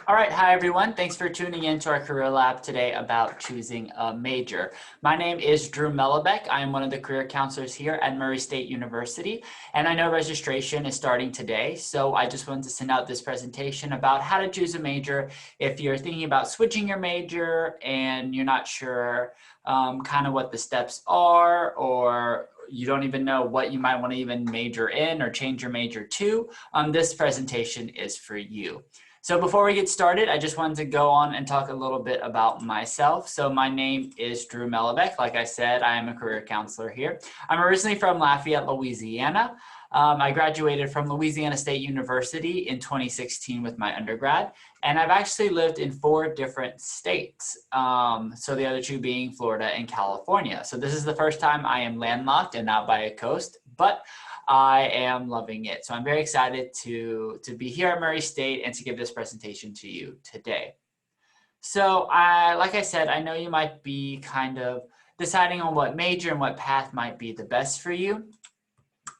All right, hi everyone. Thanks for tuning in to our career lab today about choosing a major. My name is Drew Mellebeck. I am one of the career counselors here at Murray State University, and I know registration is starting today, so I just wanted to send out this presentation about how to choose a major if you're thinking about switching your major and you're not sure kind of what the steps are, or you don't even know what you might want to even major in or change your major to. This presentation is for you. So before we get started, I just wanted to go on and talk a little bit about myself. So my name is Drew Mellebeck. Like I said, I am a career counselor here. I'm originally from Lafayette, Louisiana. I graduated from Louisiana State University in 2016 with my undergrad, and I've actually lived in 4 different states. So the other 2 being Florida and California. So this is the first time I am landlocked and not by a coast, but I am loving it. So I'm very excited to be here at Murray State and to give this presentation to you today. So like I said, I know you might be kind of deciding on what major and what path might be the best for you.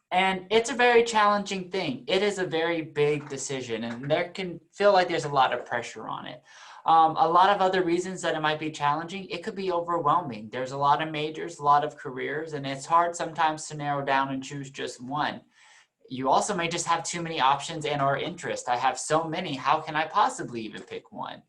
And it's a very challenging thing. It is a very big decision, and there can feel like there's a lot of pressure on it. A lot of other reasons that it might be challenging, it could be overwhelming. There's a lot of majors, a lot of careers, and it's hard sometimes to narrow down and choose just one. You also may just have too many options and or interest. I have so many, how can I possibly even pick one?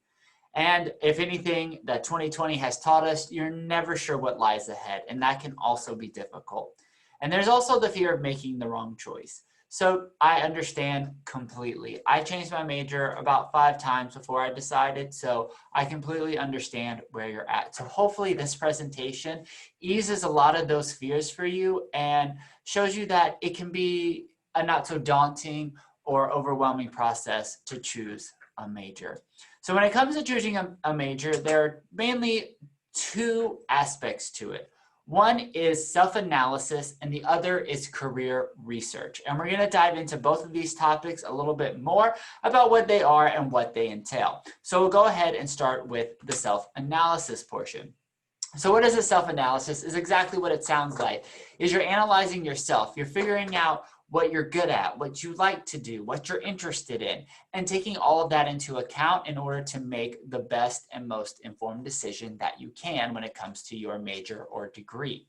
And if anything that 2020 has taught us, you're never sure what lies ahead, and that can also be difficult. And there's also the fear of making the wrong choice. So I understand completely. I changed my major about 5 times before I decided, so I completely understand where you're at. So hopefully this presentation eases a lot of those fears for you and shows you that it can be a not so daunting or overwhelming process to choose a major. So when it comes to choosing a major, there are mainly 2 aspects to it. One is self-analysis and the other is career research. And we're going to dive into both of these topics a little bit more about what they are and what they entail. So we'll go ahead and start with the self-analysis portion. So what is a self-analysis? Is exactly what it sounds like. Is you're analyzing yourself. You're figuring out what you're good at, what you like to do, what you're interested in, and taking all of that into account in order to make the best and most informed decision that you can when it comes to your major or degree.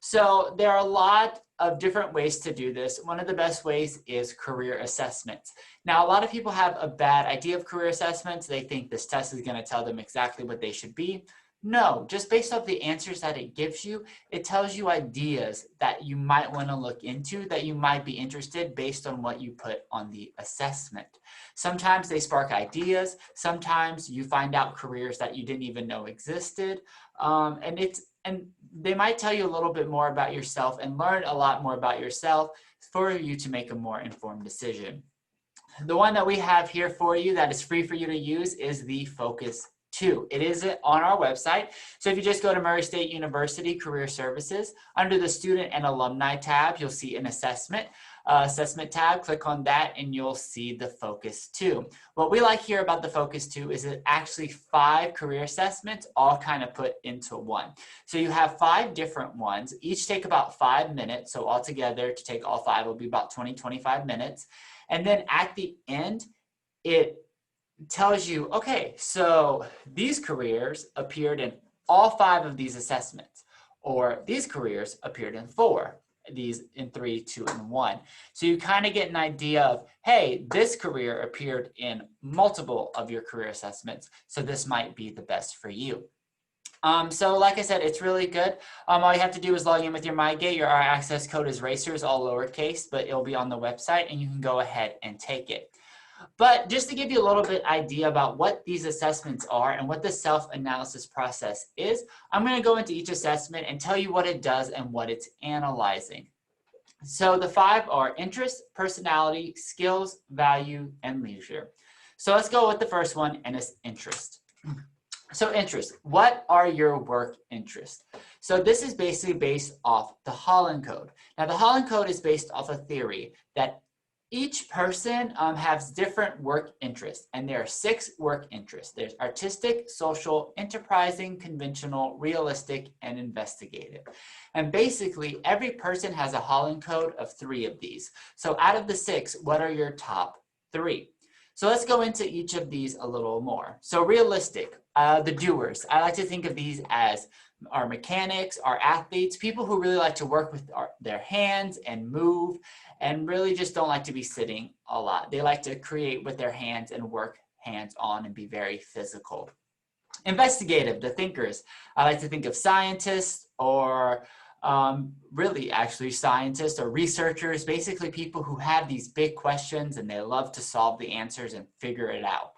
So there are a lot of different ways to do this. One of the best ways is career assessments. Now, a lot of people have a bad idea of career assessments. They think this test is going to tell them exactly what they should be. No, just based off the answers that it gives you, it tells you ideas that you might want to look into, that you might be interested based on what you put on the assessment. Sometimes they spark ideas. Sometimes you find out careers that you didn't even know existed. And they might tell you a little bit more about yourself and learn a lot more about yourself for you to make a more informed decision. The one that we have here for you that is free for you to use is the Focus 2. It is on our website. So if you just go to Murray State University Career Services, under the Student and Alumni tab, you'll see an assessment tab. Click on that and you'll see the Focus 2. What we like here about the Focus 2 is it actually 5 career assessments all kind of put into one. So you have 5 different ones, each take about 5 minutes. So altogether to take all 5 will be about 20-25 minutes. And then at the end, it tells you, okay, so these careers appeared in all 5 of these assessments, or these careers appeared in 4, these in 3, 2, and 1. So you kind of get an idea of, hey, this career appeared in multiple of your career assessments, so this might be the best for you. So like I said, it's really good. All you have to do is log in with your MyGate. Your access code is RACERS, all lowercase, but it'll be on the website and you can go ahead and take it. But just to give you a little bit idea about what these assessments are and what the self-analysis process is, I'm going to go into each assessment and tell you what it does and what it's analyzing. So the 5 are interest, personality, skills, value, and leisure. So let's go with the first one, and it's interest. So interest, what are your work interests? So this is basically based off the Holland Code. Now the Holland Code is based off a theory that each person has different work interests, and there are 6 work interests. There's artistic, social, enterprising, conventional, realistic, and investigative. And basically, every person has a Holland Code of 3 of these. So out of the 6, what are your top 3? So let's go into each of these a little more. So realistic, the doers. I like to think of these as our mechanics, our athletes, people who really like to work with their hands and move and really just don't like to be sitting a lot. They like to create with their hands and work hands-on and be very physical. Investigative, the thinkers. I like to think of scientists or really actually scientists or researchers, basically people who have these big questions and they love to solve the answers and figure it out.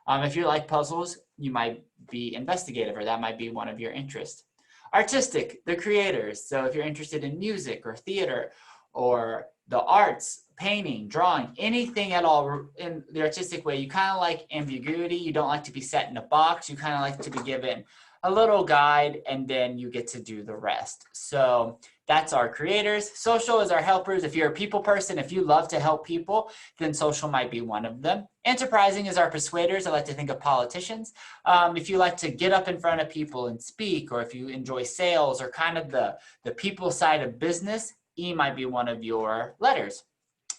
If you like puzzles, you might be investigative, or that might be one of your interests. Artistic, the creators. So if you're interested in music or theater or the arts, painting, drawing, anything at all in the artistic way, you kind of like ambiguity. You don't like to be set in a box. You kind of like to be given a little guide and then you get to do the rest. So that's our creators. Social is our helpers. If you're a people person, if you love to help people, then social might be one of them. Enterprising is our persuaders. I like to think of politicians. If you like to get up in front of people and speak, or if you enjoy sales or kind of the people side of business, E might be one of your letters.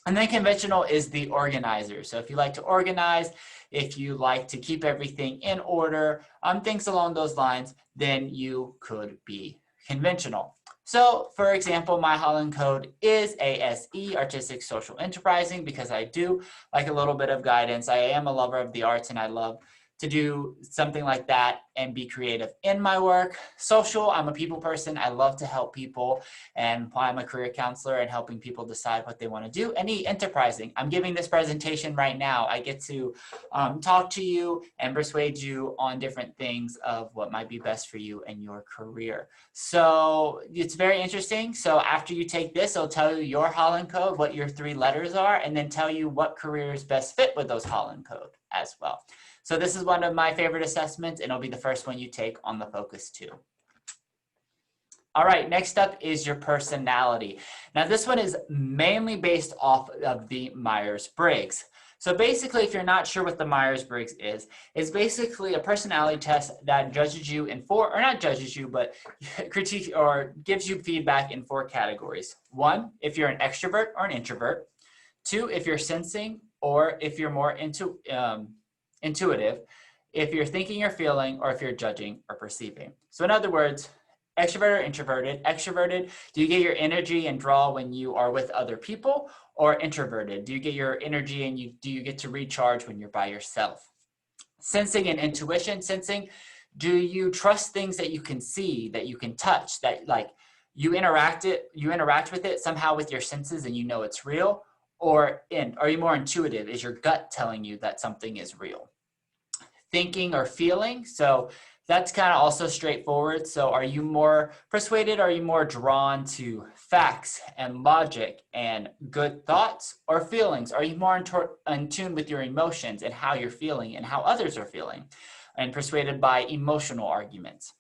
And then conventional is the organizer. So if you like to organize, if you like to keep everything in order, things along those lines, then you could be conventional. So for example, my Holland code is ASE, Artistic Social Enterprising, because I do like a little bit of guidance. I am a lover of the arts and I love to do something like that and be creative in my work. Social, I'm a people person. I love to help people, and I'm a career counselor and helping people decide what they want to do. And E, enterprising. I'm giving this presentation right now. I get to talk to you and persuade you on different things of what might be best for you and your career. So it's very interesting. So after you take this, it'll tell you your Holland code, what your 3 letters are, and then tell you what careers best fit with those Holland code as well. So this is one of my favorite assessments, and it'll be the first one you take on the Focus 2. All right, next up is your personality. Now this one is mainly based off of the Myers-Briggs. So basically, if you're not sure what the Myers-Briggs is, it's basically a personality test that judges you in 4, or not judges you, but critique or gives you feedback in 4 categories. 1, if you're an extrovert or an introvert. 2, if you're sensing, or if you're more intuitive, if you're thinking or feeling, or if you're judging or perceiving. So in other words, extrovert or introverted. Extroverted, do you get your energy and draw when you are with other people? Or introverted, do you get your energy and do you get to recharge when you're by yourself? Sensing and intuition. Sensing, do you trust things that you can see, that you can touch, that like you interact with it somehow with your senses and you know it's real? Or are you more intuitive? Is your gut telling you that something is real? Thinking or feeling. So that's kind of also straightforward. So are you more persuaded? Are you more drawn to facts and logic and good thoughts, or feelings? Are you more in tune with your emotions and how you're feeling and how others are feeling, and persuaded by emotional arguments?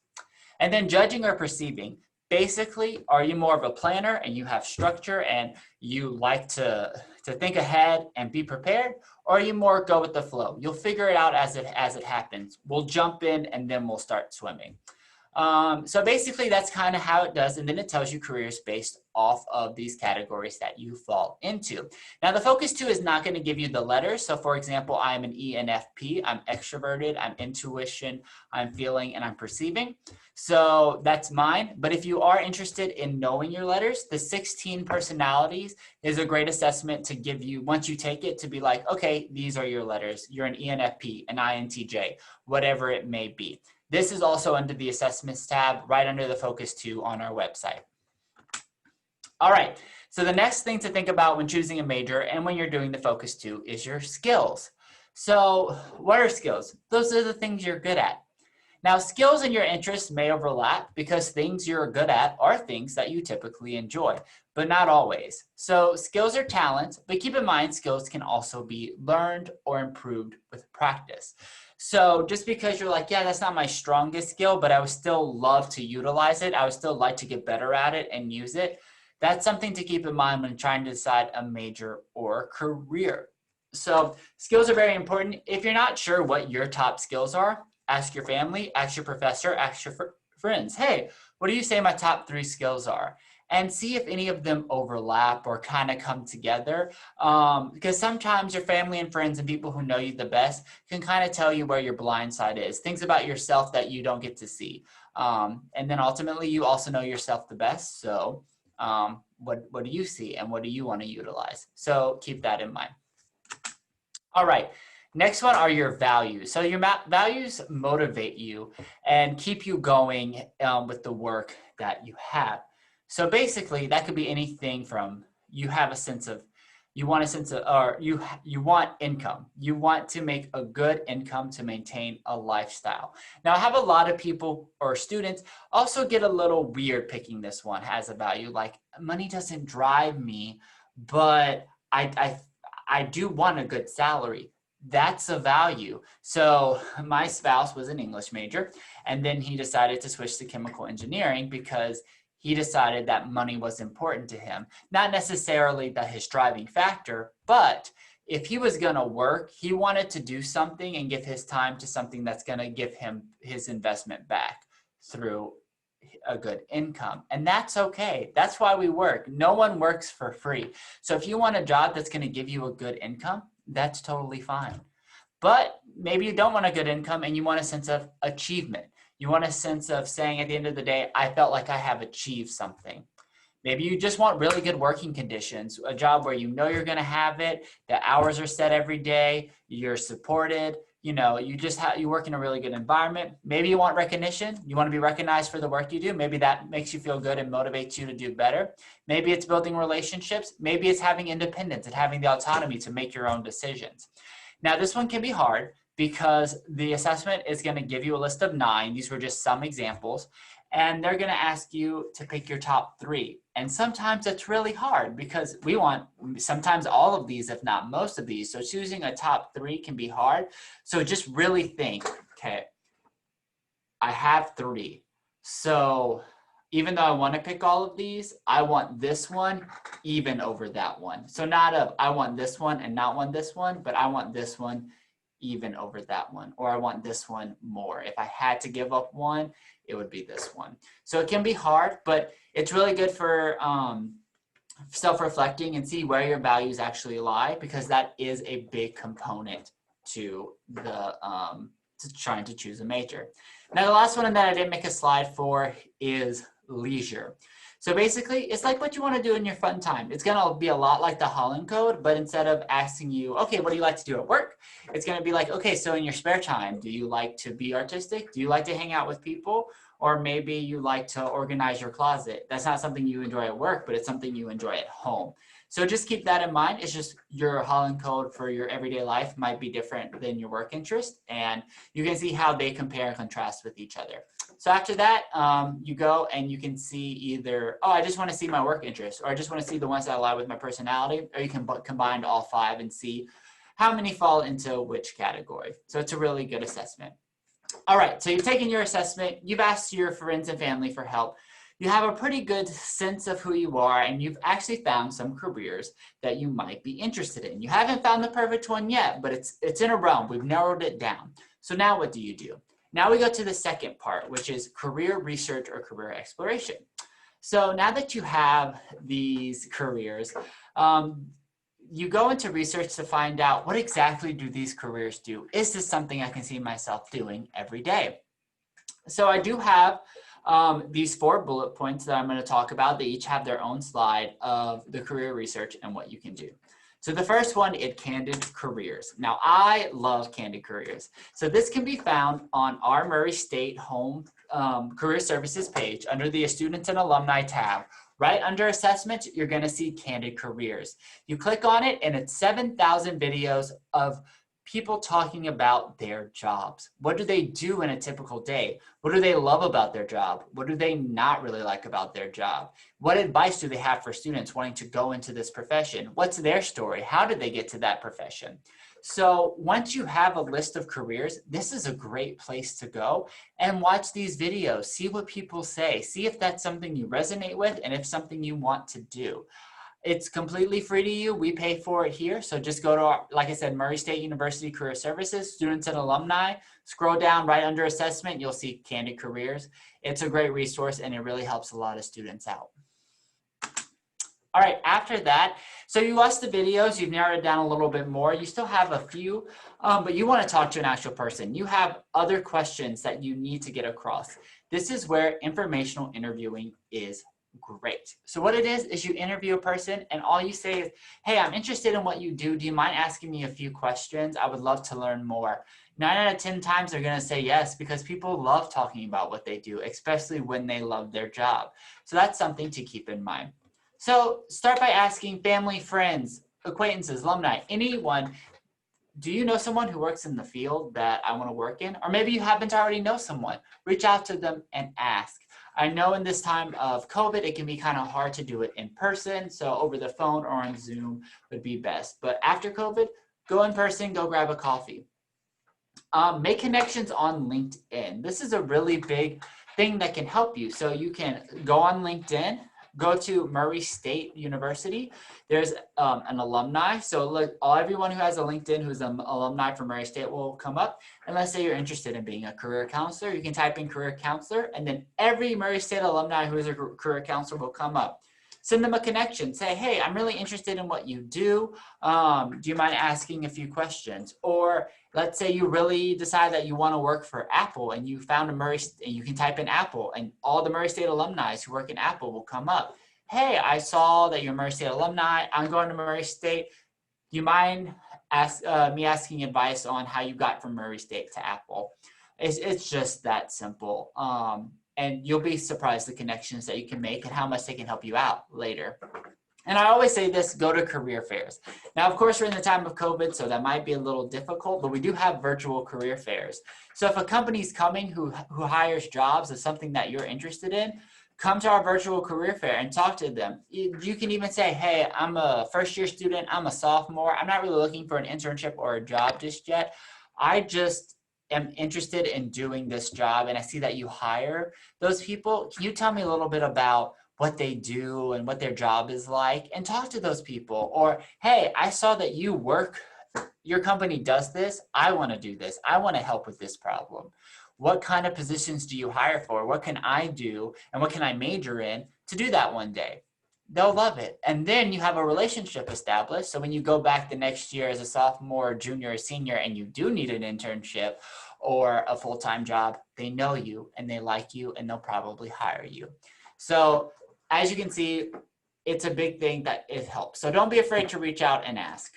And then judging or perceiving. Basically, are you more of a planner and you have structure and you like to think ahead and be prepared? Or are you more go with the flow? You'll figure it out as it happens. We'll jump in and then we'll start swimming. So basically that's kind of how it does. And then it tells you careers based off of these categories that you fall into. Now the Focus 2 is not going to give you the letters. So for example, I'm an ENFP, I'm extroverted, I'm intuition, I'm feeling, and I'm perceiving. So that's mine. But if you are interested in knowing your letters, the 16 personalities is a great assessment to give you once you take it, to be like, okay, these are your letters. You're an ENFP, an INTJ, whatever it may be. This is also under the assessments tab, right under the Focus 2 on our website. All right, so the next thing to think about when choosing a major and when you're doing the Focus 2 is your skills. So what are skills? Those are the things you're good at. Now, skills and your interests may overlap because things you're good at are things that you typically enjoy, but not always. So skills are talents, but keep in mind skills can also be learned or improved with practice. So just because you're like, yeah, that's not my strongest skill, but I would still love to utilize it, I would still like to get better at it and use it, that's something to keep in mind when trying to decide a major or career. So skills are very important. If you're not sure what your top skills are, ask your family, ask your professor, ask your friends. Hey, what do you say my top 3 skills are? and see if any of them overlap or kind of come together. Because sometimes your family and friends and people who know you the best can kind of tell you where your blind side is, things about yourself that you don't get to see. And then ultimately, you also know yourself the best. So what do you see and what do you want to utilize? So keep that in mind. All right. Next one are your values. So your values motivate you and keep you going with the work that you have. So basically, that could be anything from you have a sense of, you want a sense of, or you want income. You want to make a good income to maintain a lifestyle. Now, I have a lot of people or students also get a little weird picking this one as a value. Like, money doesn't drive me, but I do want a good salary. That's a value. So my spouse was an English major, and then he decided to switch to chemical engineering because he decided that money was important to him. Not necessarily his driving factor, but if he was going to work, he wanted to do something and give his time to something that's going to give him his investment back through a good income. And that's okay. That's why we work. No one works for free. So if you want a job that's going to give you a good income, that's totally fine. But maybe you don't want a good income and you want a sense of achievement. You want a sense of saying at the end of the day, I felt like I have achieved something. Maybe you just want really good working conditions, a job where you know you're going to have it, the hours are set every day, you're supported, you know, you work in a really good environment. Maybe you want recognition. You want to be recognized for the work you do. Maybe that makes you feel good and motivates you to do better. Maybe it's building relationships. Maybe it's having independence and having the autonomy to make your own decisions. Now, this one can be hard because the assessment is going to give you a list of 9. These were just some examples. And they're going to ask you to pick your top 3. And sometimes it's really hard because we want sometimes all of these, if not most of these. So choosing a top 3 can be hard. So just really think, okay, I have 3. So even though I want to pick all of these, I want this one even over that one. So I want this one and not want this one, but I want this one even over that one, or I want this one more. If I had to give up one, it would be this one. So it can be hard, but it's really good for self-reflecting and see where your values actually lie, because that is a big component to to trying to choose a major. Now, the last one that I didn't make a slide for is leisure. So basically, it's like what you want to do in your fun time. It's going to be a lot like the Holland Code, but instead of asking you, okay, what do you like to do at work? It's going to be like, okay, so in your spare time, do you like to be artistic? Do you like to hang out with people? Or maybe you like to organize your closet. That's not something you enjoy at work, but it's something you enjoy at home. So just keep that in mind. It's just your Holland Code for your everyday life might be different than your work interest, and you can see how they compare and contrast with each other. So after that, you go and you can see either, oh, I just want to see my work interests, or I just want to see the ones that align with my personality, or you can combine all 5 and see how many fall into which category. So it's a really good assessment. All right, so you've taken your assessment, you've asked your friends and family for help. You have a pretty good sense of who you are, and you've actually found some careers that you might be interested in. You haven't found the perfect one yet, but it's in a realm. We've narrowed it down. So now what do you do? Now we go to the second part, which is career research or career exploration. So now that you have these careers, you go into research to find out what exactly do these careers do? Is this something I can see myself doing every day? So I do have these 4 bullet points that I'm going to talk about. They each have their own slide of the career research and what you can do. So the first one is candid careers. Now, I love candid careers. So this can be found on our Murray State Home Career Services page under the Students and Alumni tab. Right under assessments, you're going to see candid careers. You click on it and it's 7,000 videos of people talking about their jobs. What do they do in a typical day? What do they love about their job? What do they not really like about their job? What advice do they have for students wanting to go into this profession? What's their story? How did they get to that profession? So once you have a list of careers, this is a great place to go and watch these videos. See what people say. See if that's something you resonate with and if something you want to do. It's completely free to you. We pay for it here. So just go to, our, like I said, Murray State University Career Services, Students and Alumni. Scroll down right under assessment. You'll see Candid Careers. It's a great resource and it really helps a lot of students out. All right, after that, so you watched the videos, you've narrowed it down a little bit more. You still have a few, but you want to talk to an actual person. You have other questions that you need to get across. This is where informational interviewing is great. So what it is you interview a person and all you say is, hey, I'm interested in what you do. Do you mind asking me a few questions? I would love to learn more. 9 out of 10 times they're going to say yes because people love talking about what they do, especially when they love their job. So that's something to keep in mind. So start by asking family, friends, acquaintances, alumni, anyone, do you know someone who works in the field that I want to work in? Or maybe you happen to already know someone. Reach out to them and ask. I know in this time of COVID, it can be kind of hard to do it in person. So over the phone or on Zoom would be best. But after COVID, go in person, go grab a coffee. Make connections on LinkedIn. This is a really big thing that can help you. So you can go on LinkedIn, go to Murray State University. There's an alumni. So look, everyone who has a LinkedIn who's an alumni from Murray State will come up. And let's say you're interested in being a career counselor. You can type in career counselor, and then every Murray State alumni who is a career counselor will come up. Send them a connection. Say, hey, I'm really interested in what you do. Do you mind asking a few questions? Or let's say you really decide that you want to work for Apple and you found a Murray, and you can type in Apple and all the Murray State alumni who work in Apple will come up. Hey, I saw that you're a Murray State alumni. I'm going to Murray State. Do you mind me asking advice on how you got from Murray State to Apple? It's just that simple. And you'll be surprised the connections that you can make and how much they can help you out later. And I always say this, go to career fairs. Now, of course, we're in the time of COVID, so that might be a little difficult, but we do have virtual career fairs. So if a company's coming who hires jobs of something that you're interested in, come to our virtual career fair and talk to them. You can even say, hey, I'm a first-year student, I'm a sophomore, I'm not really looking for an internship or a job just yet. I just am interested in doing this job and I see that you hire those people. Can you tell me a little bit about what they do and what their job is like, and talk to those people? Or, hey, I saw that your company does this. I want to do this. I want to help with this problem. What kind of positions do you hire for? What can I do? And what can I major in to do that one day? They'll love it. And then you have a relationship established. So when you go back the next year as a sophomore, junior, or senior, and you do need an internship or a full-time job, they know you and they like you and they'll probably hire you. So as you can see, it's a big thing that it helps. So don't be afraid to reach out and ask.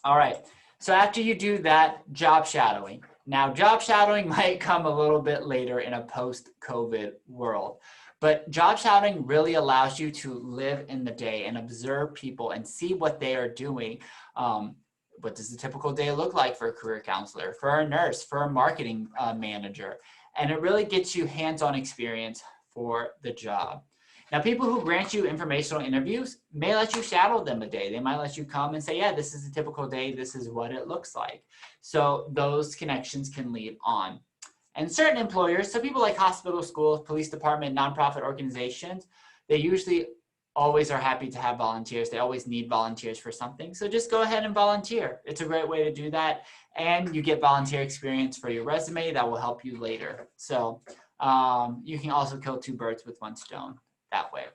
All right. So after you do that, job shadowing. Now, job shadowing might come a little bit later in a post-COVID world. But job shadowing really allows you to live in the day and observe people and see what they are doing. What does a typical day look like for a career counselor, for a nurse, for a marketing manager? And it really gets you hands-on experience for the job. Now, people who grant you informational interviews may let you shadow them a day. They might let you come and say, yeah, this is a typical day. This is what it looks like. So those connections can lead on. And certain employers, so people like hospitals, schools, police department, nonprofit organizations, they usually always are happy to have volunteers. They always need volunteers for something. So just go ahead and volunteer. It's a great way to do that. And you get volunteer experience for your resume that will help you later. So you can also kill two birds with one stone that way.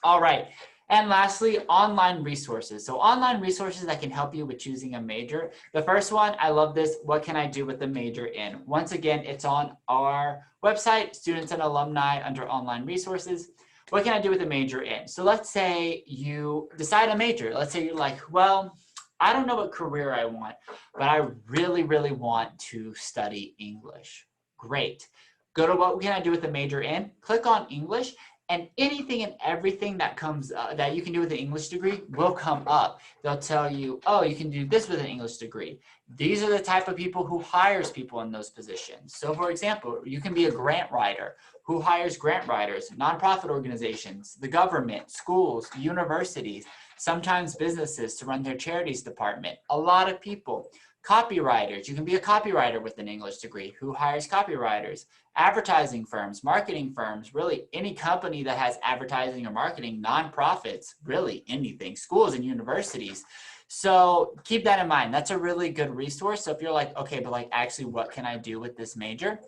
All right. And lastly, online resources. So online resources that can help you with choosing a major. The first one, I love this. What can I do with the major in? Once again, it's on our website, Students and Alumni, under online resources. What can I do with a major in? So let's say you decide a major. Let's say you're like, well, I don't know what career I want, but I really, really want to study English. Great. Go to what can I do with a major in? Click on English. And anything and everything that comes that you can do with an English degree will come up. They'll tell you, oh, you can do this with an English degree. These are the type of people who hires people in those positions. So for example, you can be a grant writer. Who hires grant writers? Nonprofit organizations, the government, schools, universities, sometimes businesses to run their charities department. A lot of people. Copywriters, you can be a copywriter with an English degree. Who hires copywriters? Advertising firms, marketing firms, really any company that has advertising or marketing, nonprofits, really anything, schools and universities. So keep that in mind. That's a really good resource. So if you're like, okay, but like actually what can I do with this major?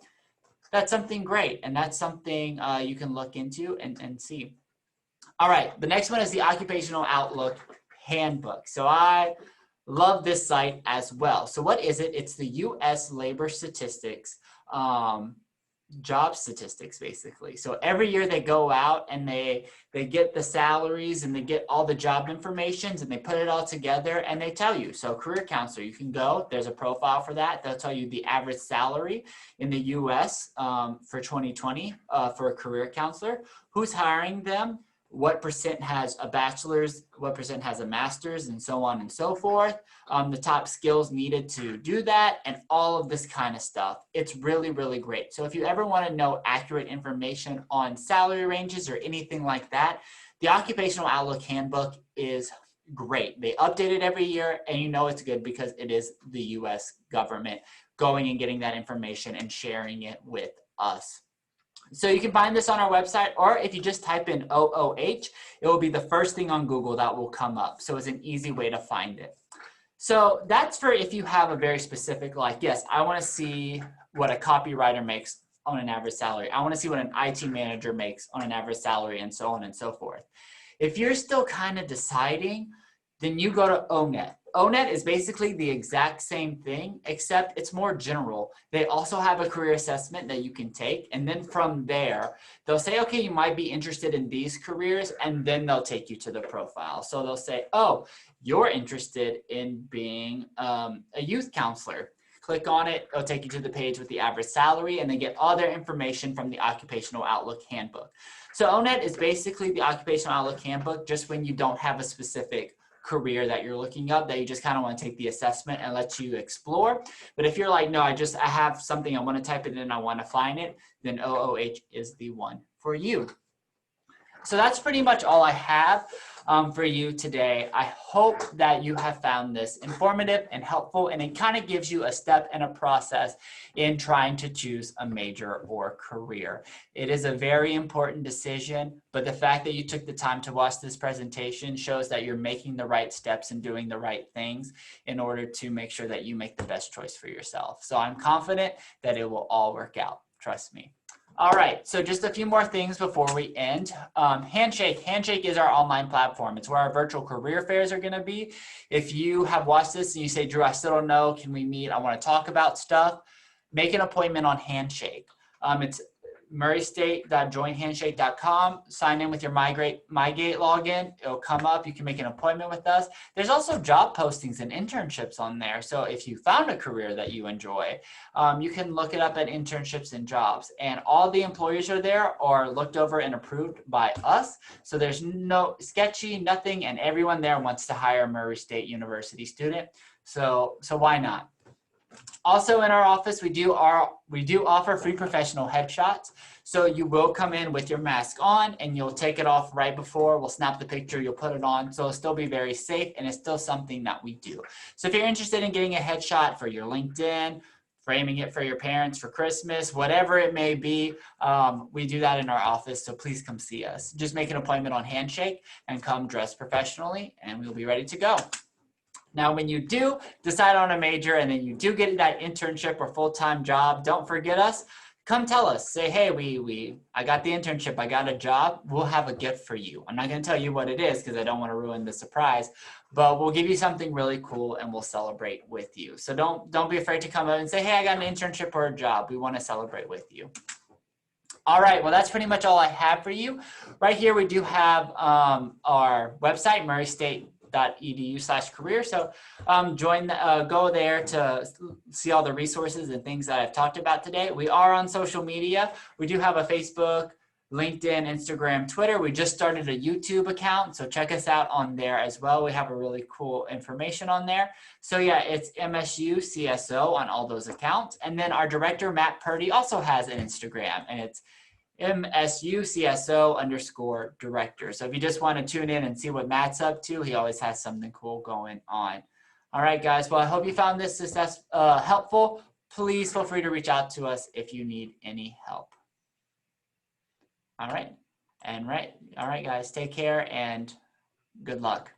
That's something great. And that's something you can look into and see. All right, the next one is the Occupational Outlook Handbook. So I love this site as well. So what is it? It's the U.S. labor statistics, job statistics, basically. So every year they go out and they get the salaries and they get all the job informations and they put it all together and they tell you. So career counselor, you can go, there's a profile for that. They'll tell you the average salary in the US for 2020 for a career counselor, who's hiring them, what percent has a bachelor's, what percent has a master's, and so on and so forth. The top skills needed to do that, and all of this kind of stuff. It's really, really great. So if you ever want to know accurate information on salary ranges or anything like that, the Occupational Outlook Handbook is great. They update it every year, and you know it's good because it is the US government going and getting that information and sharing it with us. So you can find this on our website, or if you just type in OOH, it will be the first thing on Google that will come up. So it's an easy way to find it. So that's for if you have a very specific, like, yes, I want to see what a copywriter makes on an average salary. I want to see what an IT manager makes on an average salary, and so on and so forth. If you're still kind of deciding, then you go to ONET. ONET is basically the exact same thing, except it's more general. They also have a career assessment that you can take. And then from there, they'll say, okay, you might be interested in these careers. And then they'll take you to the profile. So they'll say, oh, you're interested in being a youth counselor. Click on it, it'll take you to the page with the average salary, and they get all their information from the Occupational Outlook Handbook. So ONET is basically the Occupational Outlook Handbook, just when you don't have a specific career that you're looking up, that you just kind of want to take the assessment and let you explore. But if you're like, no, I have something, I want to type it in, I want to find it, then OOH is the one for you. So that's pretty much all I have for you today. I hope that you have found this informative and helpful, and it kind of gives you a step and a process in trying to choose a major or career. It is a very important decision, but the fact that you took the time to watch this presentation shows that you're making the right steps and doing the right things in order to make sure that you make the best choice for yourself. So I'm confident that it will all work out. Trust me. All right, so just a few more things before we end. Handshake. Handshake is our online platform. It's where our virtual career fairs are going to be. If you have watched this and you say, Drew, I still don't know, can we meet? I want to talk about stuff. Make an appointment on Handshake. It's murraystate.joinhandshake.com. Sign in with your MyGate login. It'll come up. You can make an appointment with us. There's also job postings and internships on there. So if you found a career that you enjoy, you can look it up at internships and jobs. And all the employers are there are looked over and approved by us. So there's no sketchy, nothing, and everyone there wants to hire a Murray State University student. So why not? Also in our office, we do offer free professional headshots. So you will come in with your mask on and you'll take it off right before. We'll snap the picture, you'll put it on. So it'll still be very safe, and it's still something that we do. So if you're interested in getting a headshot for your LinkedIn, framing it for your parents for Christmas, whatever it may be, we do that in our office. So please come see us. Just make an appointment on Handshake and come dressed professionally, and we'll be ready to go. Now, when you do decide on a major and then you do get that internship or full-time job, don't forget us. Come tell us. Say, hey, I got the internship, I got a job. We'll have a gift for you. I'm not going to tell you what it is because I don't want to ruin the surprise, but we'll give you something really cool and we'll celebrate with you. So don't be afraid to come out and say, hey, I got an internship or a job. We want to celebrate with you. All right, well, that's pretty much all I have for you. Right here, we do have our website, murraystate.edu/career. So go there to see all the resources and things that I've talked about today. We are on social media. We do have a Facebook, LinkedIn, Instagram, Twitter. We just started a YouTube account, so check us out on there as well. We have a really cool information on there. So yeah, it's MSU CSO on all those accounts. And then our director, Matt Purdy, also has an Instagram, and it's MSUCSO_director. So if you just want to tune in and see what Matt's up to, he always has something cool going on. All right, guys. Well, I hope you found this helpful. Please feel free to reach out to us if you need any help. All right. All right, guys. Take care and good luck.